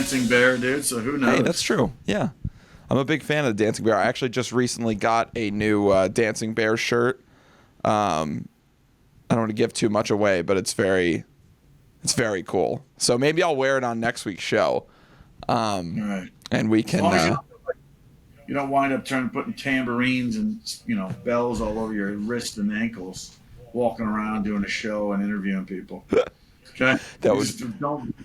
dancing bear, dude. So who knows? Hey, that's true. Yeah. I'm a big fan of the dancing bear. I actually just recently got a new dancing bear shirt. I don't want to give too much away, but it's very cool. So maybe I'll wear it on next week's show. All right. And we As can. long as you don't wind up putting tambourines and bells all over your wrists and ankles, walking around doing a show and interviewing people. Okay. That would. Don't.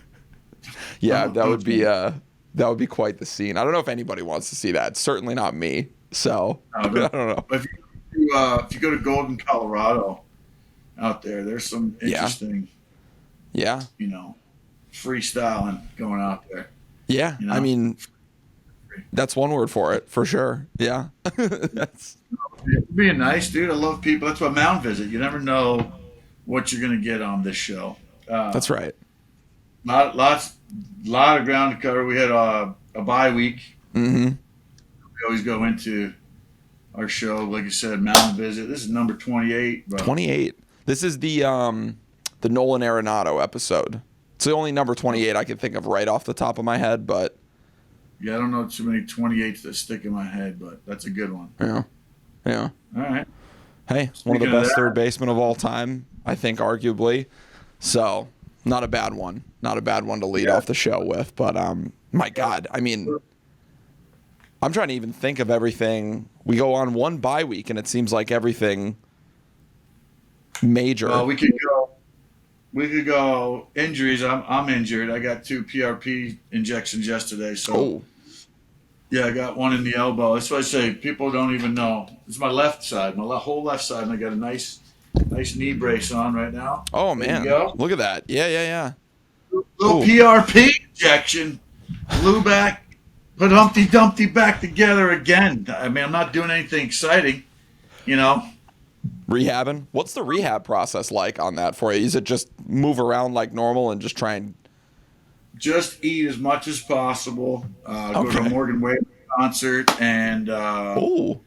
Yeah, that would be quite the scene. I don't know if anybody wants to see that. Certainly not me. So I don't know. But if you go to Golden, Colorado, out there's some interesting, freestyling going out there. Yeah, I mean, that's one word for it, for sure. Yeah. That's being nice, dude. I love people. That's why Mound Visit. You never know what you're going to get on this show. That's right. Lot of ground to cover. We had a bye week. Mm-hmm. We always go into our show, like you said, Mound Visit. This is number 28. Bro. 28. This is the Nolan Arenado episode. It's the only number 28 I can think of right off the top of my head, but yeah, I don't know too many 28s that stick in my head, but that's a good one. Yeah. All right. Hey, one of the best third basemen of all time, I think, arguably. So, not a bad one. Not a bad one to lead off the show with. But, my God, I mean, I'm trying to even think of everything. We go on one bye week, and it seems like everything major. Well, we could go injuries. I'm injured. I got 2 PRP injections yesterday. So, yeah, I got one in the elbow. That's why I say people don't even know. It's my left side, my whole left side, and I got a nice knee brace on right now. Oh, man. Look at that. Yeah. Little PRP injection. Blew back, put Humpty Dumpty back together again. I mean, I'm not doing anything exciting, Rehabbing? What's the rehab process like on that for you? Is it just move around like normal and just try and... Just eat as much as possible. Go to a Morgan Wade concert and a lot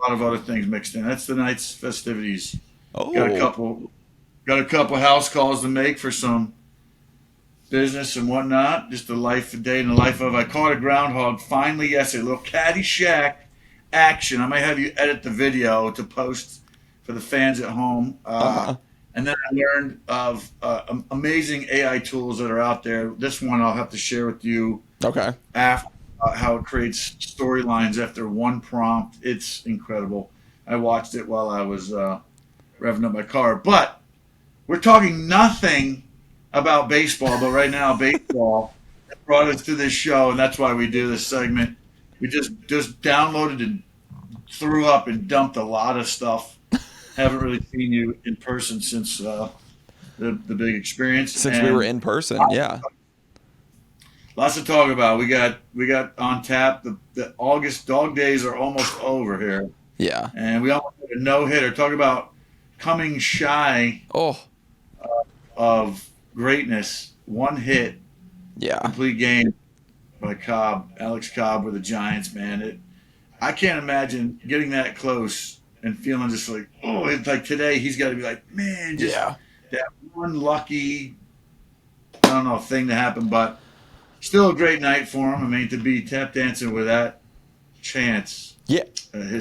of other things mixed in. That's the night's festivities. Got a couple house calls to make for some business and whatnot. Just a day in the life of. I caught a groundhog finally yesterday. A little Caddyshack action. I might have you edit the video to post for the fans at home. And then I learned of amazing AI tools that are out there. This one I'll have to share with you. Okay. After how it creates storylines after one prompt. It's incredible. I watched it while I was revving up my car. But we're talking nothing about baseball. But right now, baseball brought us to this show, and that's why we do this segment. We just downloaded and threw up and dumped a lot of stuff. Haven't really seen you in person since the big experience. Since we were in person, yeah. Lots to talk about. We got on tap. The August dog days are almost over here. Yeah. And we almost had a no-hitter. Talk about coming shy of greatness. One hit. Yeah. Complete game by Alex Cobb with the Giants, man. I can't imagine getting that close and feeling just like, it's like today he's got to be like, man, just that one lucky, I don't know, thing to happen. But still a great night for him. I mean, to be tap dancing with that chance, history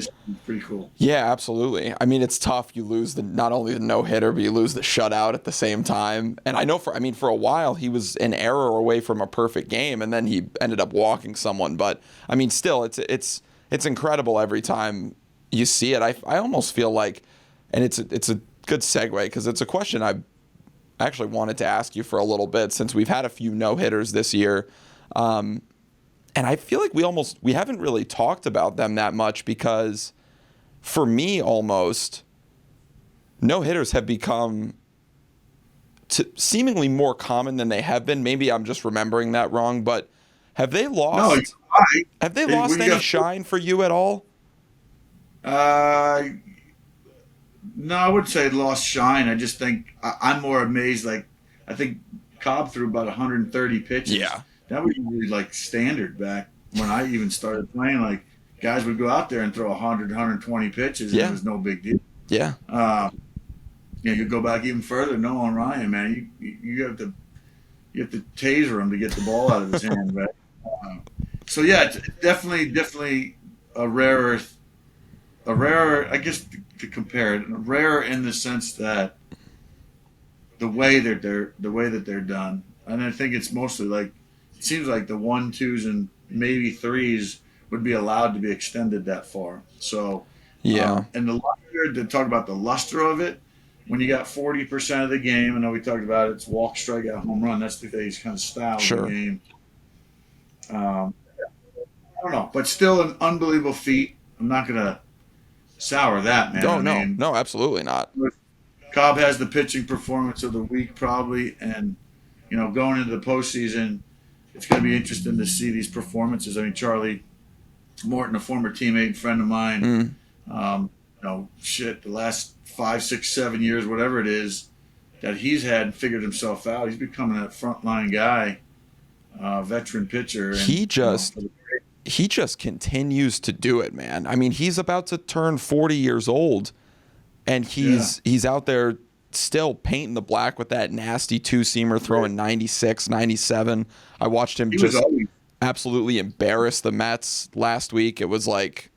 is pretty cool. Yeah, absolutely. I mean, it's tough. You lose not only the no-hitter, but you lose the shutout at the same time. And I know for a while he was an error away from a perfect game, and then he ended up walking someone. But I mean, still, it's incredible every time you see it. I almost feel like, and it's a good segue because it's a question I actually wanted to ask you for a little bit since we've had a few no-hitters this year. And I feel like we haven't really talked about them that much because for me almost no-hitters have become seemingly more common than they have been. Maybe I'm just remembering that wrong, but have they lost any shine for you at all? No, I would say lost shine. I just think I'm more amazed. Like, I think Cobb threw about 130 pitches. Yeah. That was usually like standard back when I even started playing. Like, guys would go out there and throw 100, 120 pitches, and it was no big deal. Yeah. You go back even further. Nolan Ryan, man, you have to you have to taser him to get the ball out of his hand, right? So yeah, it's definitely a rarer. I guess to compare it, rarer in the sense that the way that they're done, and I think it's mostly like it seems like the 1, 2s, and maybe 3s would be allowed to be extended that far. So Yeah. And the luster, to talk about the luster of it, when you got 40% of the game, I know we talked about it, it's walk, strikeout, home run. That's the kind of style of the game. I don't know, but still an unbelievable feat. I'm not gonna sour that, man. No, absolutely not. Cobb has the pitching performance of the week probably, and going into the postseason, it's going to be interesting to see these performances. I mean, Charlie Morton, a former teammate and friend of mine, the last 5, 6, 7 years, whatever it is, that he's had and figured himself out. He's becoming that frontline guy, veteran pitcher. And, he just continues to do it, man. I mean, he's about to turn 40 years old, and he's out there still painting the black with that nasty two-seamer, throwing 96, 97. I watched him absolutely embarrass the Mets last week. It was like,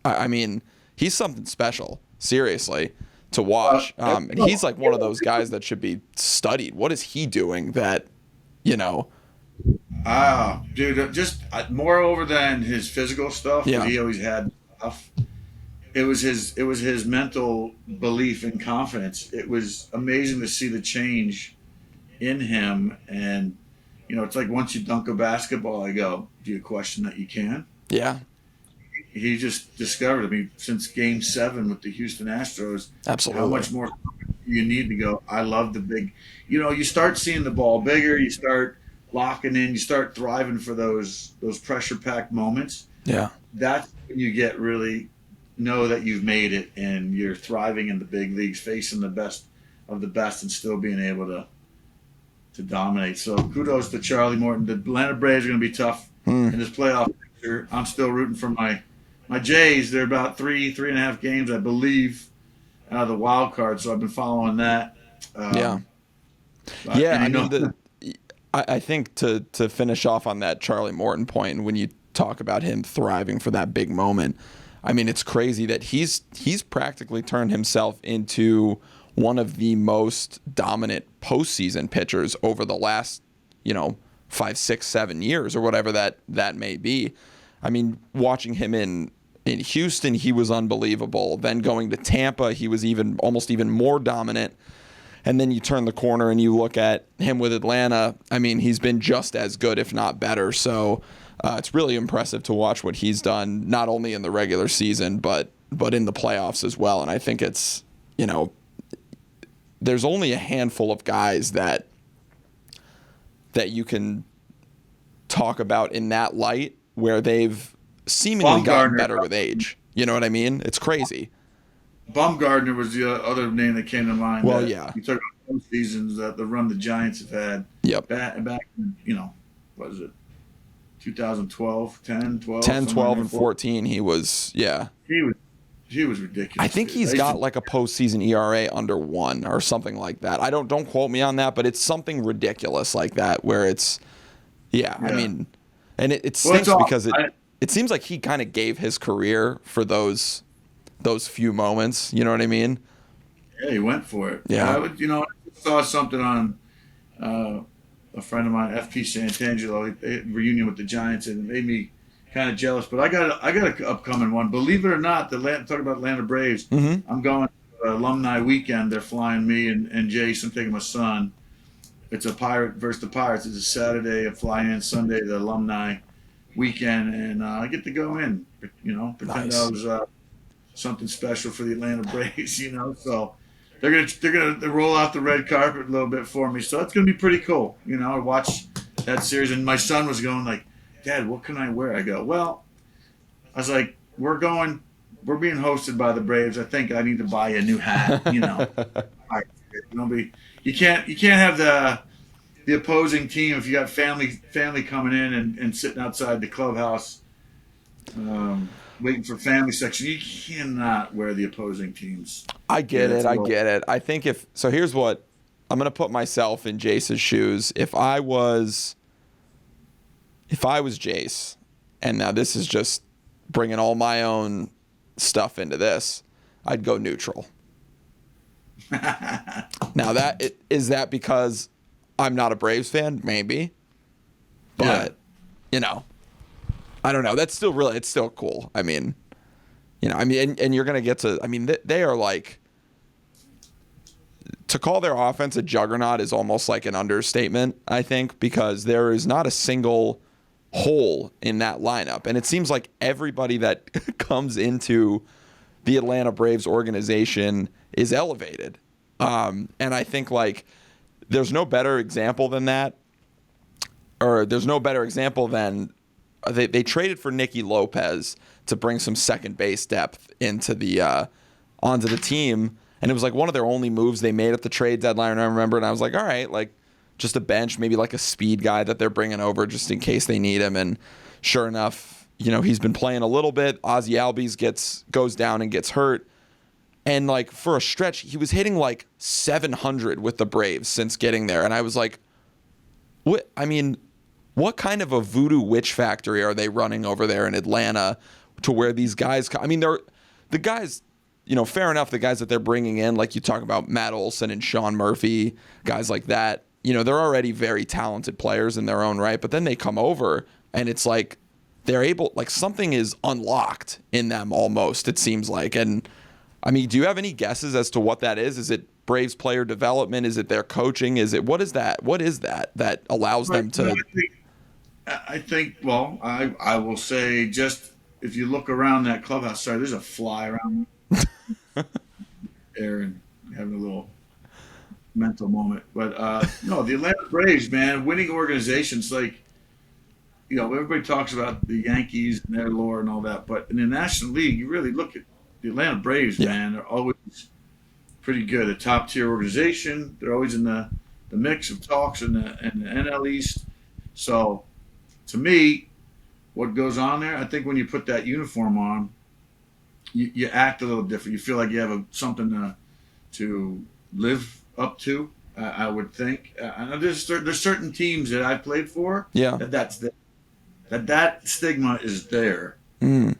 I mean, he's something special, seriously, to watch. And he's like one of those guys that should be studied. What is he doing that, dude, just moreover than his physical stuff, because he always had stuff. It was his mental belief and confidence. It was amazing to see the change in him. And it's like once you dunk a basketball, I go, do you question that you can? Yeah. He just discovered, I mean, since Game 7 with the Houston Astros, absolutely, how much more you need to go. I love the big. You start seeing the ball bigger. You start locking in. You start thriving for those pressure-packed moments. Yeah. That's when you get really know that you've made it and you're thriving in the big leagues, facing the best of the best, and still being able to dominate. So kudos to Charlie Morton. The Atlanta Braves are going to be tough in this playoff picture. I'm still rooting for my Jays. They're about 3.5 games, I believe, out of the wild card. So I've been following that. I think to finish off on that Charlie Morton point, when you talk about him thriving for that big moment, I mean, it's crazy that he's practically turned himself into one of the most dominant postseason pitchers over the last, 5, 6, 7 years or whatever that may be. I mean, watching him in Houston, he was unbelievable. Then going to Tampa, he was almost even more dominant. And then you turn the corner and you look at him with Atlanta. I mean, he's been just as good, if not better. So it's really impressive to watch what he's done, not only in the regular season, but in the playoffs as well. And I think it's, there's only a handful of guys that you can talk about in that light where they've seemingly gotten better with age. You know what I mean? It's crazy. Bumgarner was the other name that came to mind. Well, yeah. You talk about those seasons that the run the Giants have had. Yep. Back what is it? 2012, 10, 12? 10, 12, and 14, he was, yeah. He was ridiculous. I think he's got like a postseason ERA under 1 or something like that. Don't quote me on that, but it's something ridiculous like that where it's, I mean, and it stinks because it seems like he kind of gave his career for those few moments. You know what I mean? Yeah, he went for it. Yeah. I saw something on a friend of mine, FP Santangelo, reunion with the Giants, and it made me kind of jealous. But I got an upcoming one. Believe it or not, talk about Atlanta Braves. Mm-hmm. I'm going to alumni weekend. They're flying me and Jason, taking my son. It's a Pirate versus the Pirates. It's a Saturday. I fly in Sunday, the alumni weekend, and I get to go in. Pretend I was something special for the Atlanta Braves. So they're gonna roll out the red carpet a little bit for me. So it's gonna be pretty cool. I watch that series, and my son was going like, "Dad, what can I wear?" I go, "Well," I was like, we're being hosted by the Braves. I think I need to buy a new hat. You can't have the opposing team if you got family coming in and sitting outside the clubhouse waiting for family section. You cannot wear the opposing teams. I get it. I think here's what put myself in Jace's shoes. If I was Jace, and now this is just bringing all my own stuff into this, I'd go neutral. Now is that because I'm not a Braves fan? Maybe, but I don't know. That's still it's still cool. I mean, and you're gonna get to. I mean, they are like, to call their offense a juggernaut is almost like an understatement, I think, because there is not a single hole in that lineup, and it seems like everybody that comes into the Atlanta Braves organization is elevated. And I think like there's no better example than that, or there's no better example than they traded for Nicky Lopez to bring some second base depth into onto the team. And it was like one of their only moves they made at the trade deadline, I remember. And I was like, all right, like just a bench, maybe like a speed guy that they're bringing over just in case they need him. And sure enough, he's been playing a little bit. Ozzie Albies goes down and gets hurt. And like for a stretch, he was hitting like 700 with the Braves since getting there. And I was like, what? I mean, what kind of a voodoo witch factory are they running over there in Atlanta to where these guys? I mean, they're the guys. Fair enough. The guys that they're bringing in, like you talk about Matt Olson and Sean Murphy, guys like that. They're already very talented players in their own right. But then they come over, and it's like they're able, like something is unlocked in them almost. It seems like, and I mean, do you have any guesses as to what that is? Is it Braves player development? Is it their coaching? What is that? What is that allows them to? I think. Well, I will say, just if you look around that clubhouse, sorry, there's a fly around there and having a little mental moment. But no, the Atlanta Braves, man, winning organizations, like everybody talks about the Yankees and their lore and all that, but in the National League, you really look at the Atlanta Braves, man. They're always pretty good. A top tier organization. They're always in the mix of talks in the NL East. So, to me, what goes on there, I think when you put that uniform on, you act a little different. You feel like you have something to live up to. I would think. There's certain teams that I played for. Yeah. That stigma is there, and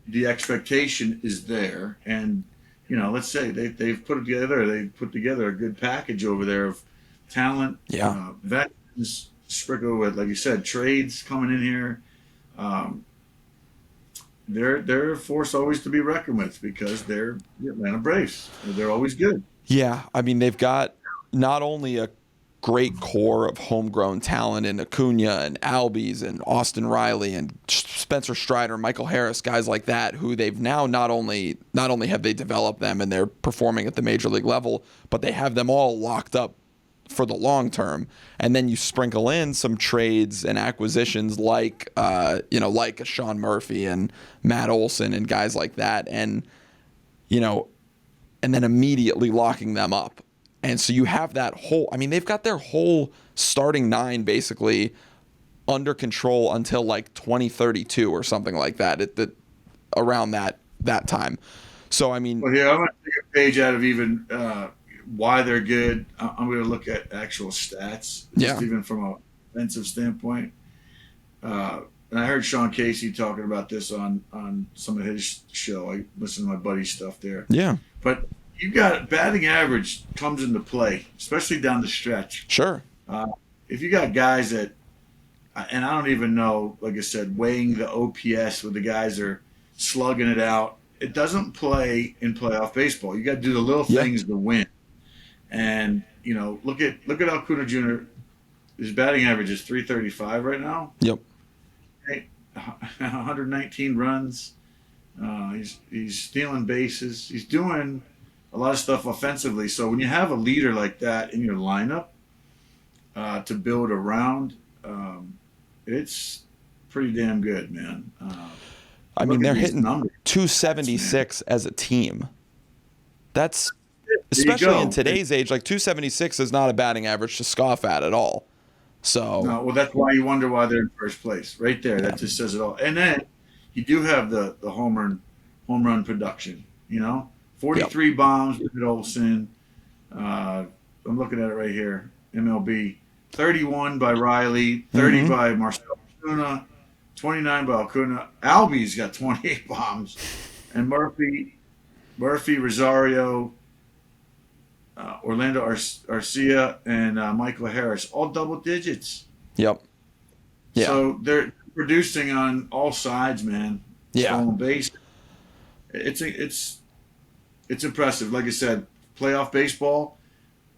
the expectation is there. And let's say they've put together a good package over there of talent, veterans sprinkled with, like you said, trades coming in here. They're a force always to be reckoned with because they're the Atlanta Braves. They're always good. Yeah, I mean, they've got not only a great core of homegrown talent in Acuna and Albies and Austin Riley and Spencer Strider, Michael Harris, guys like that, who they've now not only have they developed them and they're performing at the major league level, but they have them all locked up for the long term. And then you sprinkle in some trades and acquisitions like a Sean Murphy and Matt Olson and guys like that, and then immediately locking them up. And so you have that whole, I mean, they've got their whole starting nine basically under control until like 2032 or something like that, around that time. So, I mean. Well, here, I'm going to take a page out of even why they're good. I'm going to look at actual stats, just even from an offensive standpoint. And I heard Sean Casey talking about this on some of his show. I listened to my buddy's stuff there. Yeah. But you got batting average comes into play, especially down the stretch. Sure. If you got guys that, and I don't even know, like I said, weighing the OPS where the guys are slugging it out, it doesn't play in playoff baseball. You got to do the little things to win. And look at Acuna Jr. His batting average is .335 right now. Yep. 119 runs. He's stealing bases. He's doing a lot of stuff offensively. So when you have a leader like that in your lineup to build around, it's pretty damn good, man. I mean, they're hitting 276 as a team. That's, especially in today's age, like 276 is not a batting average to scoff at all. So no, well, that's why you wonder why they're in first place, right there. That just says it all. And then you do have the home run production. 43 bombs with Olson, I'm looking at it right here. MLB. 31 by Riley, 30 by Marcell Ozuna, 29 by Acuna. Albie's got 28 bombs, and Murphy, Rosario, Orlando Arcia, and Michael Harris, all double digits. Yep. Yeah. So they're producing on all sides, man. Yeah. Stolen base. It's impressive. Like I said, playoff baseball,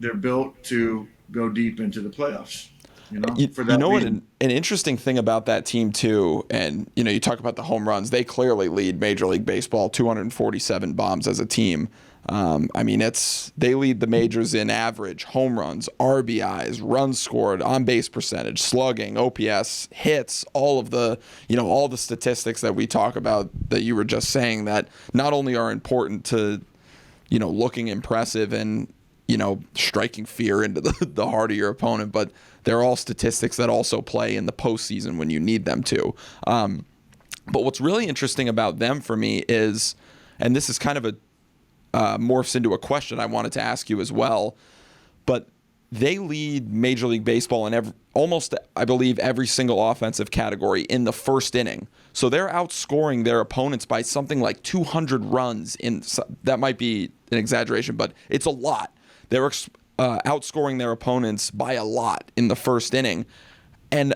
they're built to go deep into the playoffs. What an interesting thing about that team too, and you talk about the home runs. They clearly lead Major League Baseball, 247 bombs as a team. They lead the majors in average, home runs, RBIs, runs scored, on base percentage, slugging, OPS, hits, all of the all the statistics that we talk about that you were just saying that not only are important to looking impressive and striking fear into the heart of your opponent, but they're all statistics that also play in the postseason when you need them to. But what's really interesting about them for me is, and this is kind of morphs into a question I wanted to ask you as well, but they lead Major League Baseball in almost, I believe, every single offensive category in the first inning. So they're outscoring their opponents by something like 200 runs. That might be an exaggeration, but it's a lot. They're outscoring their opponents by a lot in the first inning. And,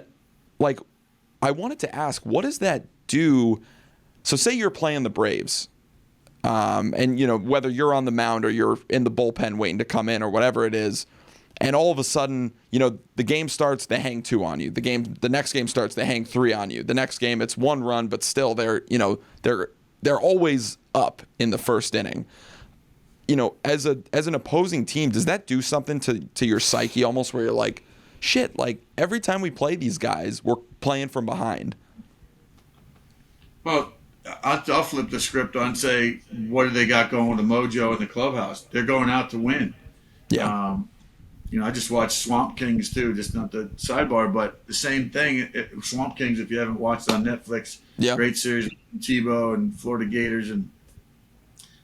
I wanted to ask, what does that do? So say you're playing the Braves, and, whether you're on the mound or you're in the bullpen waiting to come in or whatever it is, and all of a sudden, the game starts, they hang 2 on you. The next game starts, they hang 3 on you. The next game, it's 1 run, but still they're always up in the first inning. As an opposing team, does that do something to your psyche almost where you're like, shit, every time we play these guys, we're playing from behind? Well, I'll flip the script on and say, what do they got going with the mojo in the clubhouse? They're going out to win. Yeah. I just watched Swamp Kings too, just not the sidebar, but the same thing. Swamp Kings, if you haven't watched on Netflix, great series, Tebow and Florida Gators and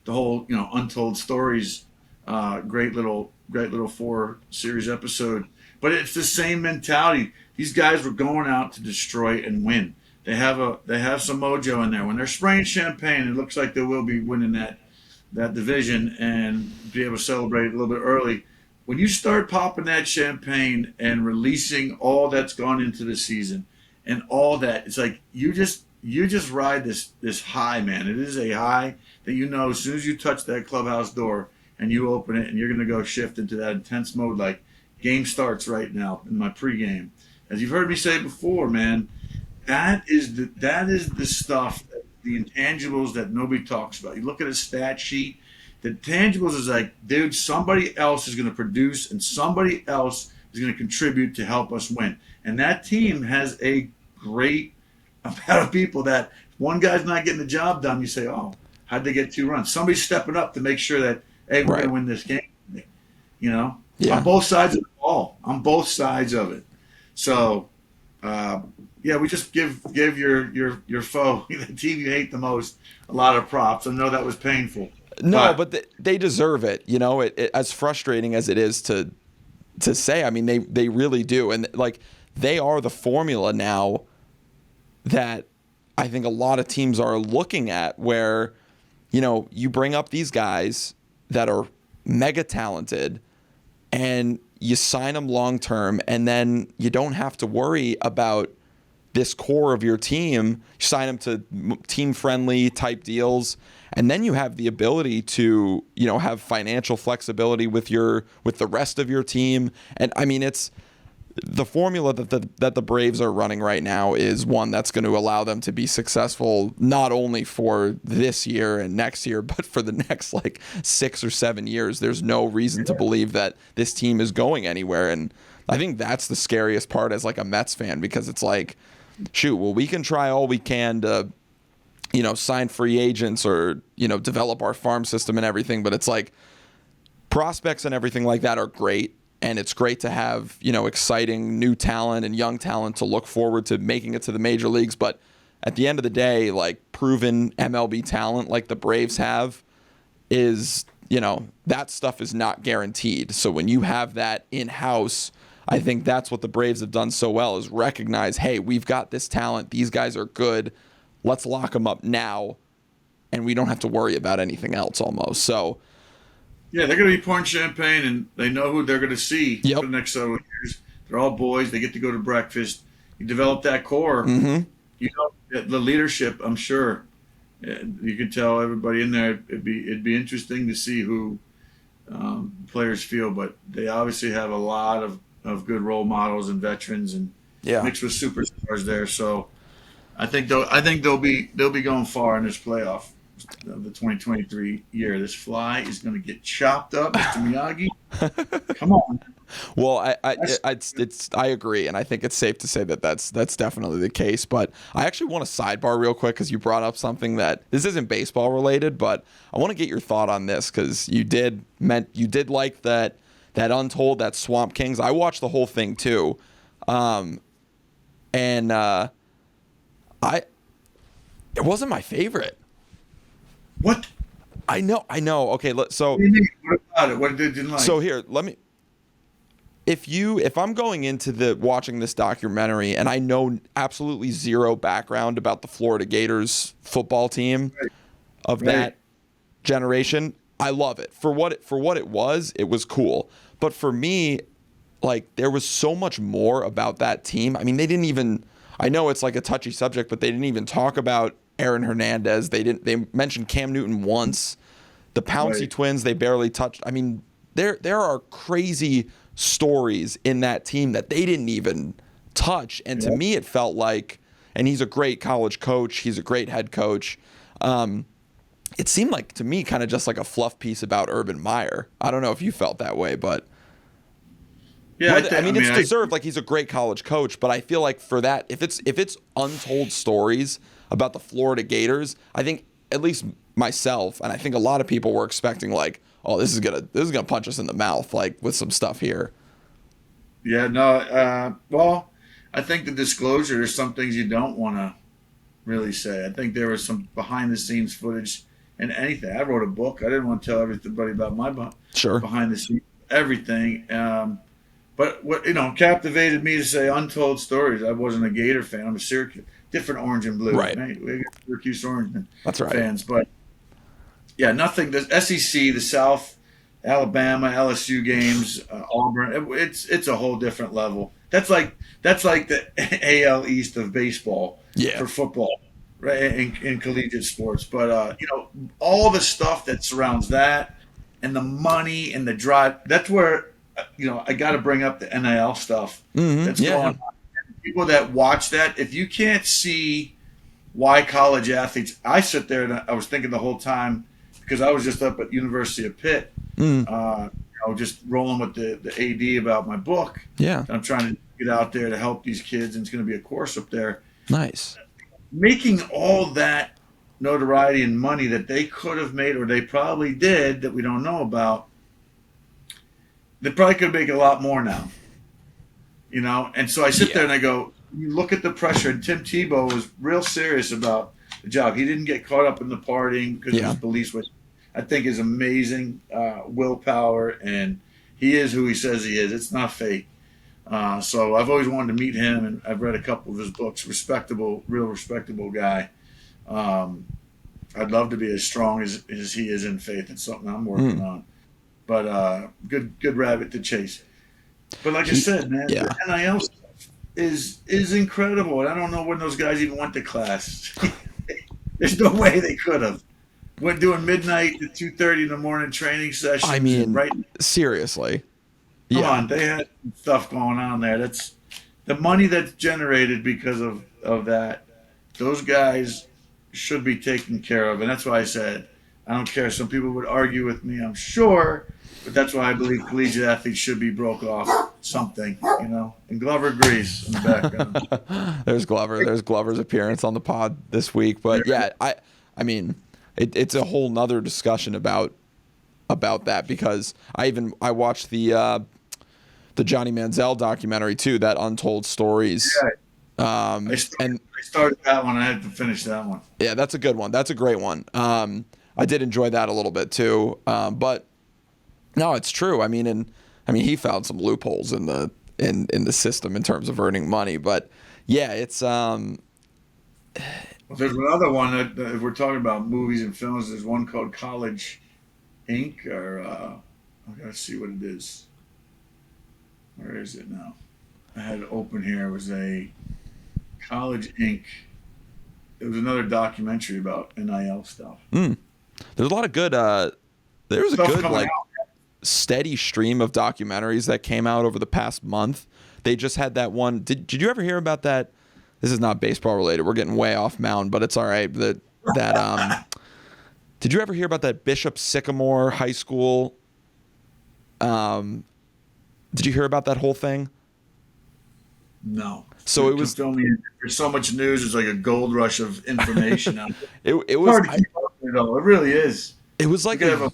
the whole, Untold Stories, great little 4-series episode. But it's the same mentality. These guys were going out to destroy and win. They have some mojo in there. When they're spraying champagne, it looks like they will be winning that division and be able to celebrate a little bit early. When you start popping that champagne and releasing all that's gone into the season and all that, it's like you just ride this high, man. It is a high that as soon as you touch that clubhouse door and you open it and you're going to go shift into that intense mode, like game starts right now in my pregame. As you've heard me say before, man, that is the stuff, the intangibles that nobody talks about. You look at a stat sheet, the tangibles is like, dude, somebody else is going to produce and somebody else is going to contribute to help us win. And that team has a great amount of people that one guy's not getting the job done. You say, oh, how'd they get 2 runs? Somebody's stepping up to make sure that, hey, we're going to win this game. Yeah. On both sides of the ball, on both sides of it. So, we just give your foe, the team you hate the most, a lot of props. I know that was painful. No, but they deserve it. It as frustrating as it is to say. I mean, they really do, and they are the formula now that I think a lot of teams are looking at. Where you bring up these guys that are mega talented, and you sign them long term, and then you don't have to worry about this core of your team. You sign them to team friendly type deals, and then you have the ability to have financial flexibility with the rest of your team. And I mean, it's the formula that the Braves are running right now is one that's going to allow them to be successful not only for this year and next year, but for the next 6 or 7 years. There's no reason to believe that this team is going anywhere. And I think that's the scariest part as a Mets fan, because it's we can try all we can to, sign free agents or, develop our farm system and everything. But it's prospects and everything like that are great. And it's great to have, exciting new talent and young talent to look forward to making it to the major leagues. But at the end of the day, proven MLB talent like the Braves have is that stuff is not guaranteed. So when you have that in-house, I think that's what the Braves have done so well, is recognize, hey, we've got this talent. These guys are good. Let's lock them up now, and we don't have to worry about anything else almost. So, yeah, they're going to be pouring champagne, and they know who they're going to see yep. for the next several years. They're all boys. They get to go to breakfast. You develop that core. Mm-hmm. The leadership, I'm sure. You could tell everybody in there. It'd be interesting to see who players feel, but they obviously have a lot of good role models and veterans, and mixed with superstars there. So I think they'll be going far in this playoff of the 2023 year. This fly is going to get chopped up, Mr. Miyagi. Come on. Well, I agree, and I think it's safe to say that that's definitely the case. But I actually want to sidebar real quick because you brought up something that this isn't baseball related, but I want to get your thought on this because you did like that Untold, that Swamp Kings. I watched the whole thing too, it wasn't my favorite. What? I know. Okay, so what about it? What did you like? So here, let me. If I'm going into watching this documentary and I know absolutely zero background about the Florida Gators football team of that generation, I love it. For what it was cool. But for me, like, there was so much more about that team. I mean, they didn't even, I know it's like a touchy subject, but they didn't even talk about Aaron Hernandez. They mentioned Cam Newton once. The Pouncey twins, they barely touched. I mean, there are crazy stories in that team that they didn't even touch. And to me, it felt like, and he's a great college coach. He's a great head coach. It seemed like, to me, kind of just like a fluff piece about Urban Meyer. I don't know if you felt that way, but yeah, it's deserved. Like, he's a great college coach, but I feel like for that, if it's untold stories about the Florida Gators, I think at least myself, and I think a lot of people were expecting, like, oh, this is gonna punch us in the mouth, like, with some stuff here. Yeah, no. Well, I think the disclosure, there's some things you don't want to really say. I think there was some behind the scenes footage and anything. I wrote a book. I didn't want to tell everybody about my behind the scenes everything. But what captivated me to say untold stories. I wasn't a Gator fan. I'm a Syracuse, different orange and blue. Right. We got Syracuse Orange That's right. fans, but. Yeah, nothing. The SEC, the South, Alabama, LSU games, Auburn. It's a whole different level. That's like the AL East of baseball for football, right? In collegiate sports. But all the stuff that surrounds that, and the money and the drive. That's where I got to bring up the NIL stuff that's going on. People that watch that, if you can't see why college athletes, I sit there and I was thinking the whole time. Because I was just up at University of Pitt, just rolling with the AD about my book. Yeah. I'm trying to get out there to help these kids, and it's going to be a course up there. Nice. Making all that notoriety and money that they could have made, or they probably did, that we don't know about, they probably could make a lot more now. And so I sit there and I go, you look at the pressure, and Tim Tebow was real serious about the job. He didn't get caught up in the partying because his beliefs was, I think, is amazing willpower, and he is who he says he is. It's not fake. So I've always wanted to meet him, and I've read a couple of his books. Real respectable guy. I'd love to be as strong as he is in faith. It's something I'm working on. But good rabbit to chase. But like I said, man, the NIL stuff is incredible. And I don't know when those guys even went to class. There's no way they could have. Went doing midnight to 2:30 in the morning training sessions. I mean, seriously. Come on, they had stuff going on there. That's the money that's generated because of that. Those guys should be taken care of, and that's why I said I don't care. Some people would argue with me, I'm sure, but that's why I believe collegiate athletes should be broke off something, And Glover agrees in the background. There's Glover. There's Glover's appearance on the pod this week, but I mean. It's a whole nother discussion about that, because I watched the Johnny Manziel documentary too, that Untold Stories. I started that one. I had to finish that one. Yeah, that's a good one. That's a great one. I did enjoy that a little bit too. But no, it's true. I mean, he found some loopholes in the system in terms of earning money. But yeah, it's Well, there's another one that if we're talking about movies and films. There's one called College Inc. Or I gotta see what it is. Where is it now? I had it open here. It was a College Inc. It was another documentary about NIL stuff. There's a lot of good. There was a good like steady stream of documentaries that came out over the past month. They just had that one. Did you ever hear about that? This is not baseball related. We're getting way off mound, but it's all right. Did you ever hear about that Bishop Sycamore High School? Did you hear about that whole thing? No. So it was. There's so much news. It's like a gold rush of information. it was hard to keep up with it all. It really is. It was like a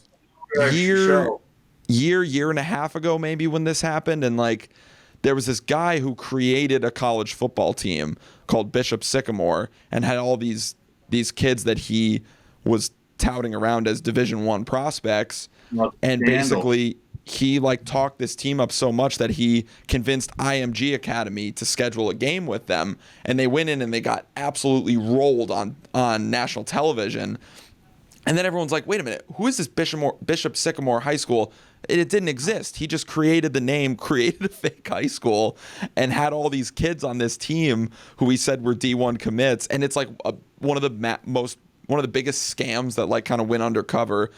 year and a half ago, maybe, when this happened, and like there was this guy who created a college football team called Bishop Sycamore and had all these kids that he was touting around as Division I prospects, and basically he like talked this team up so much that he convinced IMG Academy to schedule a game with them, and they went in and they got absolutely rolled on national television. And then everyone's like, wait a minute, who is this Bishop Sycamore High School? It didn't exist. He just created the name, created a fake high school, and had all these kids on this team who he said were D1 commits. And it's like one of the biggest scams that like kind of went undercover.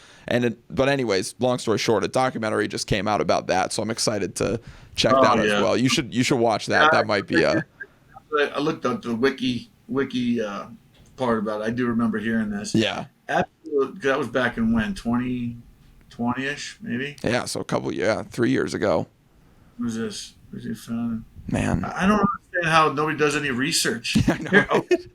But anyways, long story short, a documentary just came out about that, so I'm excited to check that as well. You should watch that. That might be I looked up the wiki part about it. I do remember hearing this. Yeah. Absolutely. That was back in when? 2020-ish, maybe? Yeah, so 3 years ago. What was this? Was he found? Man. I don't understand how nobody does any research. I know. Here, okay.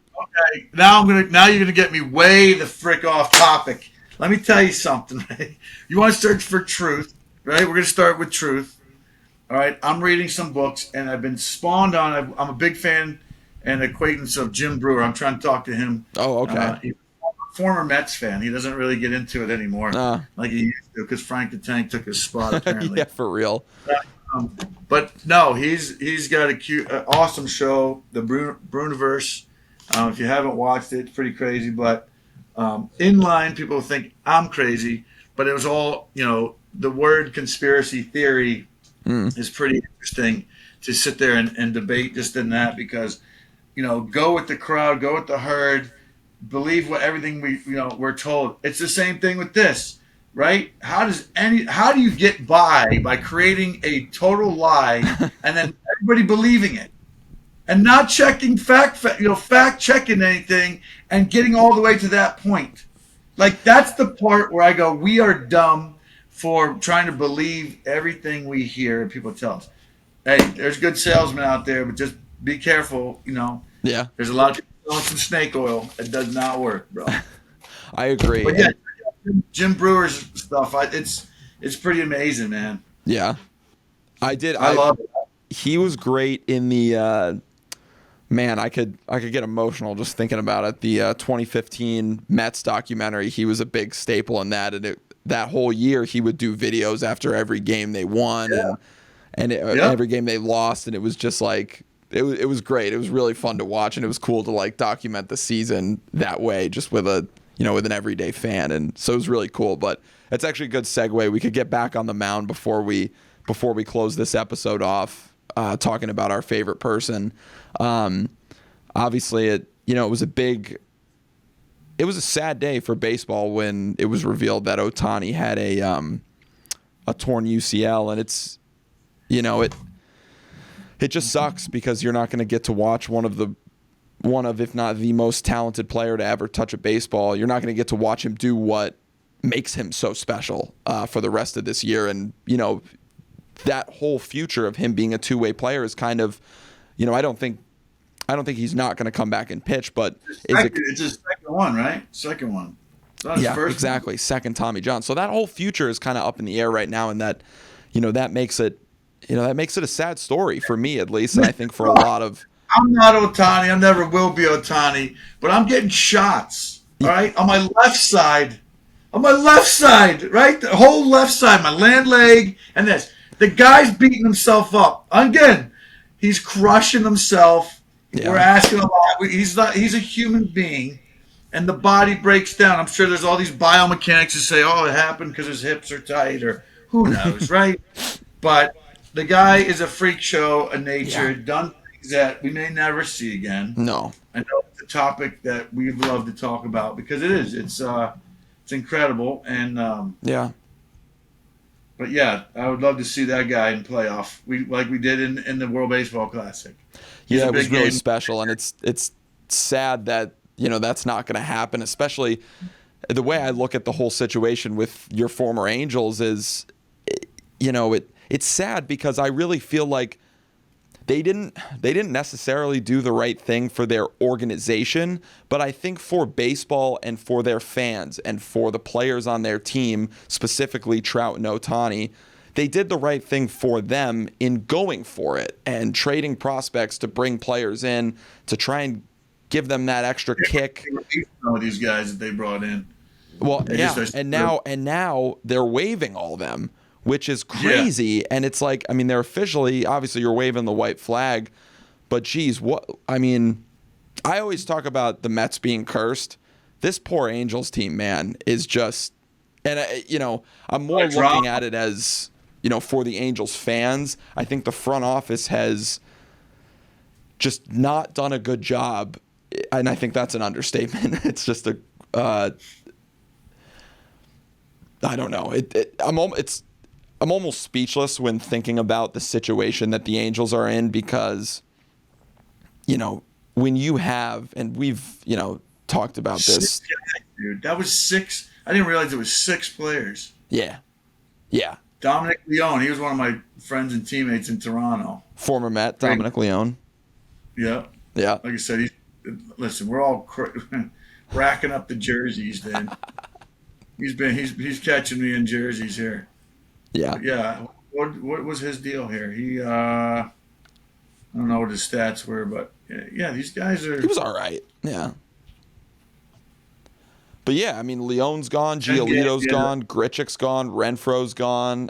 Now you're gonna get me way the frick off topic. Let me tell you something, right? You want to search for truth, right? We're gonna start with truth. All right. I'm reading some books and I've been spawned on. I'm a big fan and acquaintance of Jim Brewer. I'm trying to talk to him. Oh, okay. He's a former Mets fan. He doesn't really get into it anymore like he used to because Frank the Tank took his spot apparently. Yeah, for real. But no, he's got an awesome show, the Bruniverse. If you haven't watched it, it's pretty crazy. But in line, people think I'm crazy, but it was all, the word conspiracy theory is pretty interesting to sit there and debate just in that because, go with the crowd, go with the herd, believe everything we're told. It's the same thing with this, right? How do you get by creating a total lie and then everybody believing it and not checking fact checking anything and getting all the way to that point? Like that's the part where I go, we are dumb for trying to believe everything we hear and people tell us. Hey, there's good salesmen out there, but just be careful, Yeah. There's a lot of people selling some snake oil. It does not work, bro. I agree. But yeah, Jim Brewer's stuff, it's pretty amazing, man. Yeah. I love it. He was great in the man, I could get emotional just thinking about it. The 2015 Mets documentary, he was a big staple in that, and that whole year he would do videos after every game they won and every game they lost, and it was just like it was great. It was really fun to watch, and it was cool to like document the season that way, just with with an everyday fan, and so it was really cool. But it's actually a good segue. We could get back on the mound before we close this episode off, talking about our favorite person. Obviously, it was a sad day for baseball when it was revealed that Ohtani had a torn UCL, and it's it just sucks because you're not going to get to watch one of if not the most talented player to ever touch a baseball. You're not going to get to watch him do what makes him so special for the rest of this year, and that whole future of him being a two-way player is kind of, I don't think he's not going to come back and pitch, but it's his second one, right? Second one. Yeah, exactly. Second Tommy John. So that whole future is kind of up in the air right now, and that, that makes it a sad story for me at least, and I think for a lot of. I'm not Ohtani. I never will be Ohtani, but I'm getting shots. All right, on my left side, on my left side, right? The whole left side, my land leg, and this. The guy's beating himself up. Again, he's crushing himself. Yeah. We're asking a lot. He's a human being, and the body breaks down. I'm sure there's all these biomechanics that say, oh, it happened because his hips are tight, or who knows, right? But the guy is a freak show of nature, done things that we may never see again. No. I know it's a topic that we love to talk about because it is. It's incredible. And but yeah, I would love to see that guy in playoff. Like we did in the World Baseball Classic. Yeah, it was really special, and it's sad that that's not going to happen. Especially the way I look at the whole situation with your former Angels is, it's sad because I really feel like they didn't necessarily do the right thing for their organization, but I think for baseball and for their fans and for the players on their team, specifically Trout and Ohtani, they did the right thing for them in going for it and trading prospects to bring players in to try and give them that extra kick. Some of these guys that they brought in. Well, and now they're waiving all of them, which is crazy. Yeah. And it's like, they're officially, obviously you're waving the white flag, but geez, I always talk about the Mets being cursed. This poor Angels team, man, is just, and I'm more looking at it as, for the Angels fans, I think the front office has just not done a good job. And I think that's an understatement. It's just I don't know. I'm almost speechless when thinking about the situation that the Angels are in because, when you have, and we've, talked about this. Guys, dude, that was 6. I didn't realize it was 6 players. Yeah. Yeah. Dominic Leone, he was one of my friends and teammates in Toronto. Former Met, Dominic Leone. Yeah. Yeah. Like I said, listen, we're all racking up the jerseys, then. He's catching me in jerseys here. Yeah. Yeah. What was his deal here? He I don't know what his stats were, but yeah, these guys are. He was all right. Yeah. But yeah, Leone's gone, Giolito's gone, Grichuk's gone, Renfro's gone,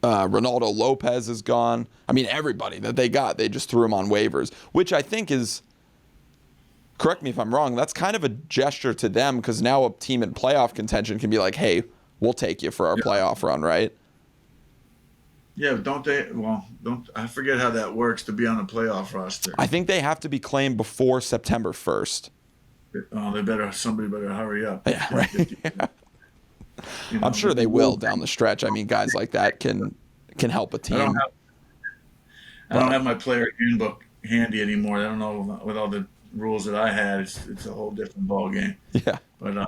Ronaldo Lopez is gone. Everybody that they got, they just threw him on waivers, which I think is. Correct me if I'm wrong, that's kind of a gesture to them because now a team in playoff contention can be like, hey, we'll take you for our playoff run, right? Yeah, don't they? Well, I forget how that works to be on a playoff roster. I think they have to be claimed before September 1st. Oh, somebody better hurry up. Yeah, right. Yeah. I'm sure they will down the stretch. Guys like that can help a team. I don't have my player handbook handy anymore. I don't know with all the rules that I had. It's a whole different ball game. Yeah. But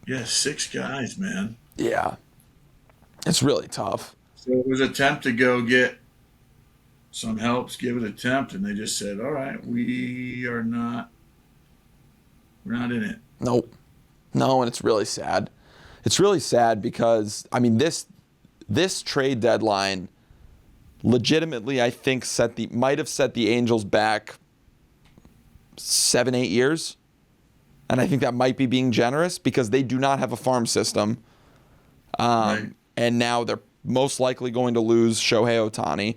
6 guys, man. Yeah. It's really tough. So it was an attempt to go get some helps, give it an attempt, and they just said, all right, we're not in it. Nope. No, and it's really sad. It's really sad because, this trade deadline legitimately, I think, might have set the Angels back 7-8 years. And I think that might be being generous because they do not have a farm system. Right. And now they're most likely going to lose Shohei Ohtani.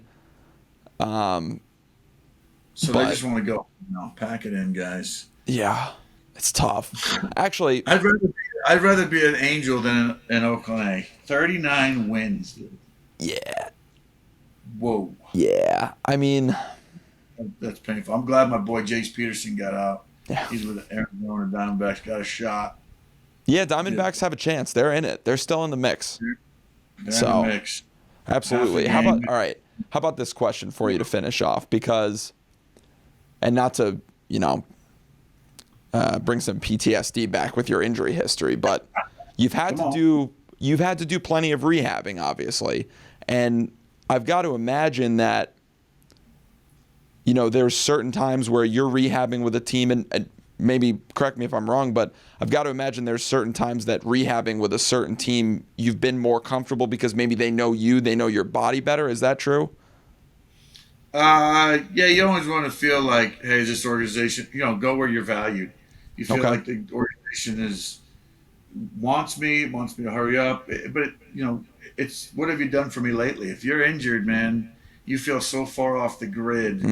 So they just want to go, pack it in, guys. Yeah, it's tough. Actually, I'd rather be an Angel than an Oakland. 39 wins, dude. Yeah. Whoa. Yeah. That's painful. I'm glad my boy Jace Peterson got out. Yeah. He's with the Arizona Diamondbacks, got a shot. Yeah, Diamondbacks have a chance. They're in it. They're still in the mix. They're in the mix. Absolutely. How about this question for you to finish off? Because, and not to, bring some PTSD back with your injury history, but you've had to do plenty of rehabbing, obviously. And I've got to imagine that, there's certain times where you're rehabbing with a team, and maybe correct me if I'm wrong, but I've got to imagine there's certain times that rehabbing with a certain team, you've been more comfortable because maybe they know your body better. Is that true? Yeah, you always want to feel like, hey, is this organization, go where you're valued. You feel like the organization is wants me to hurry up. But it's what have you done for me lately? If you're injured, man, you feel so far off the grid.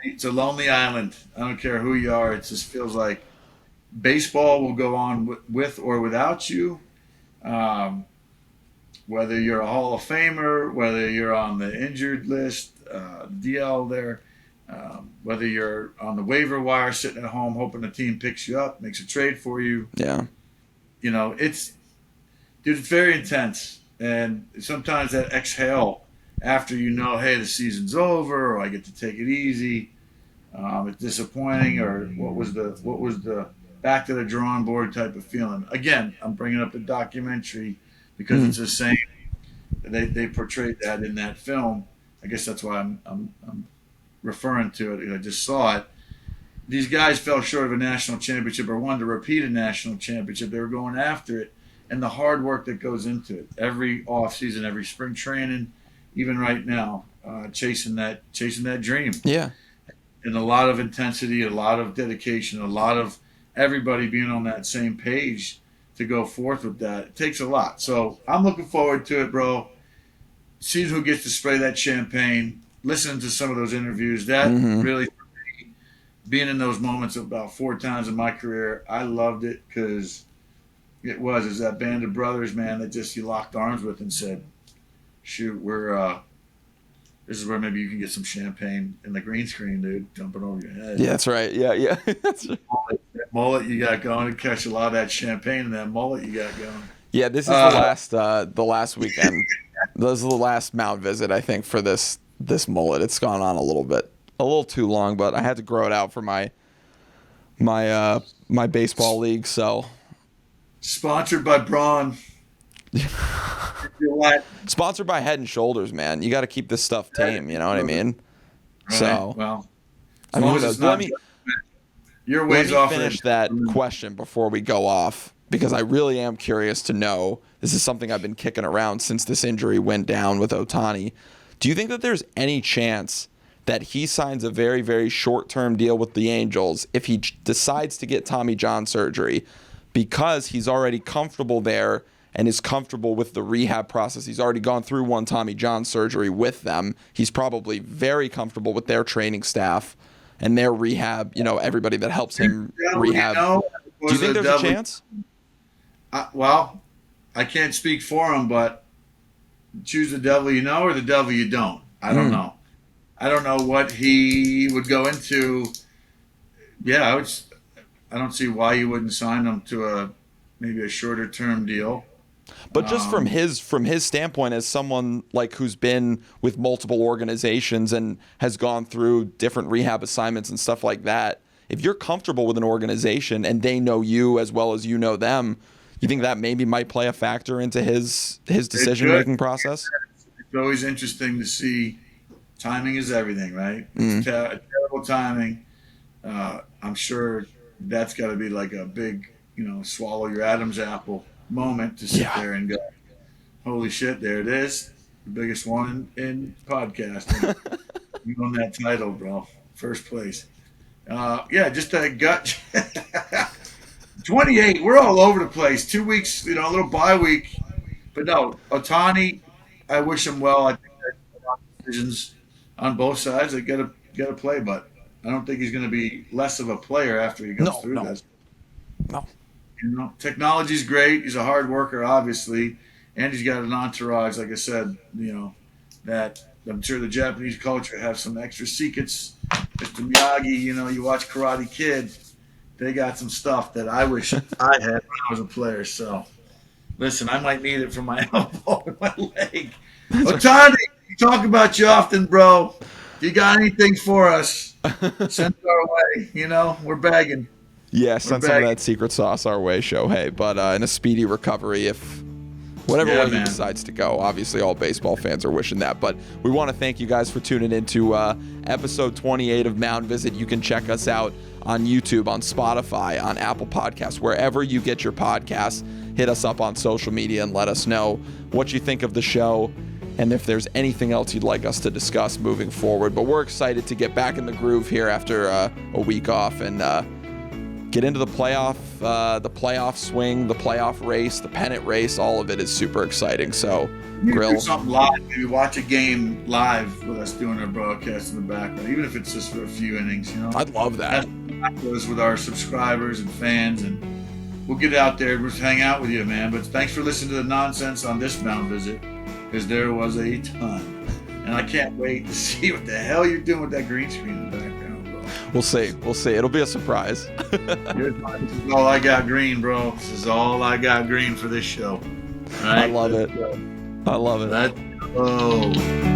It's a lonely island. I don't care who you are. It just feels like baseball will go on with or without you. Um, whether you're a Hall of Famer, whether you're on the injured list, DL there, whether you're on the waiver wire sitting at home hoping the team picks you up, makes a trade for you. Yeah. It's very intense. And sometimes that exhale after hey, the season's over, or I get to take it easy. It's disappointing, or what was the back to the drawing board type of feeling. Again, I'm bringing up the documentary because it's the same. They portrayed that in that film. I guess that's why I'm referring to it. I just saw it. These guys fell short of a national championship, or wanted to repeat a national championship. They were going after it, and the hard work that goes into it every offseason, every spring training, even right now, chasing that dream. Yeah. And a lot of intensity, a lot of dedication, a lot of everybody being on that same page to go forth with that. It takes a lot. So I'm looking forward to it, bro. Seeing who gets to spray that champagne, listening to some of those interviews, that really, for me, being in those moments about 4 times in my career, I loved it because it's that band of brothers, man, that just you locked arms with and said, shoot, this is where maybe you can get some champagne in the green screen, dude, jumping over your head. Yeah, that's right. Yeah. That's right. That mullet you got going, to catch a lot of that champagne in that mullet you got going. Yeah, this is the last weekend. This is the last Mound Visit, I think, for this mullet. It's gone on a little too long, but I had to grow it out for my baseball league. So, sponsored by Braun. Sponsored by Head and Shoulders, man. You got to keep this stuff tame. You know what I mean? Right. So, well, I mean, let me finish that question before we go off, because I really am curious to know. This is something I've been kicking around since this injury went down with Ohtani. Do you think that there's any chance that he signs a very, very short-term deal with the Angels if he decides to get Tommy John surgery, because he's already comfortable there and is comfortable with the rehab process? He's already gone through one Tommy John surgery with them. He's probably very comfortable with their training staff and their rehab, everybody that helps him rehab. Do you think there's a chance? Well, I can't speak for him, but choose the devil you know or the devil you don't. I don't know. I don't know what he would go into. Yeah, I don't see why you wouldn't sign him to maybe a shorter term deal. But just from his standpoint, as someone like who's been with multiple organizations and has gone through different rehab assignments and stuff like that, if you're comfortable with an organization and they know you as well as you know them, you think that maybe might play a factor into his decision-making process? It's always interesting to see. Timing is everything, right? It's terrible timing. I'm sure that's got to be like a big, swallow your Adam's apple moment to sit there and go, holy shit, there it is. The biggest one in podcasting. You won that title, bro. First place. Just a gut. 28. We're all over the place. 2 weeks, a little bye week. But no, Ohtani, I wish him well. I think that a lot of decisions on both sides, they got to play, but I don't think he's going to be less of a player after he goes through this. No. Technology's great. He's a hard worker, obviously, and he's got an entourage, like I said, that I'm sure the Japanese culture have some extra secrets. Mr. Miyagi, you watch Karate Kid, they got some stuff that I wish I had when I was a player. So, listen, I might need it for my elbow and my leg. Ohtani, we talk about you often, bro. If you got anything for us, send it our way. We're begging. Yeah, send some of that secret sauce our way, Shohei. But in a speedy recovery, if whatever way he decides to go. Obviously, all baseball fans are wishing that. But we want to thank you guys for tuning into episode 28 of Mound Visit. You can check us out on YouTube, on Spotify, on Apple Podcasts, wherever you get your podcasts. Hit us up on social media and let us know what you think of the show and if there's anything else you'd like us to discuss moving forward. But we're excited to get back in the groove here after a week off and get into the playoff swing, the playoff race, the pennant race. All of it is super exciting. So, do something live. Maybe watch a game live with us doing our broadcast in the background, even if it's just for a few innings. I'd love that. That's with our subscribers and fans, and we'll get out there and just hang out with you, man. But thanks for listening to the nonsense on this Mound Visit, because there was a ton, and I can't wait to see what the hell you're doing with that green screen in the background, bro. We'll see. It'll be a surprise. This is all I got green, bro. This is all I got green for this show. All right? I love it. I love it. Let's go.